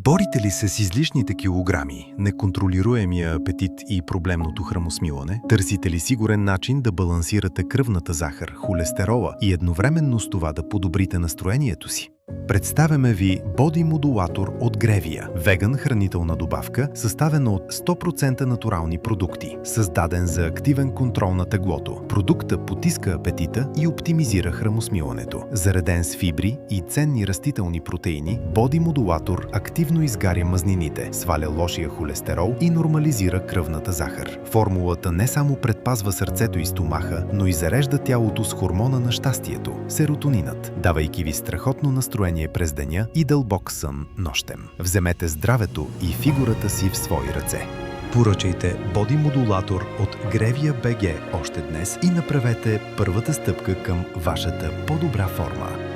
Борите ли се с излишните килограми, неконтролируемия апетит и проблемното храносмилане? Търсите ли сигурен начин да балансирате кръвната захар, холестерола и едновременно с това да подобрите настроението си? Представяме ви Body Modulator от Grevia – веган хранителна добавка, съставена от 100% натурални продукти, създаден за активен контрол на теглото. Продукта потиска апетита и оптимизира храносмилането. Зареден с фибри и ценни растителни протеини, Body Modulator активно изгаря мазнините, сваля лошия холестерол и нормализира кръвната захар. Формулата не само предпазва сърцето и стомаха, но и зарежда тялото с хормона на щастието – серотонинът, давайки ви страхотно настроение през деня и дълбок сън нощем. Вземете здравето и фигурата си в свои ръце. Поръчайте Body Modulator от Grevia BG още днес и направете първата стъпка към вашата по-добра форма.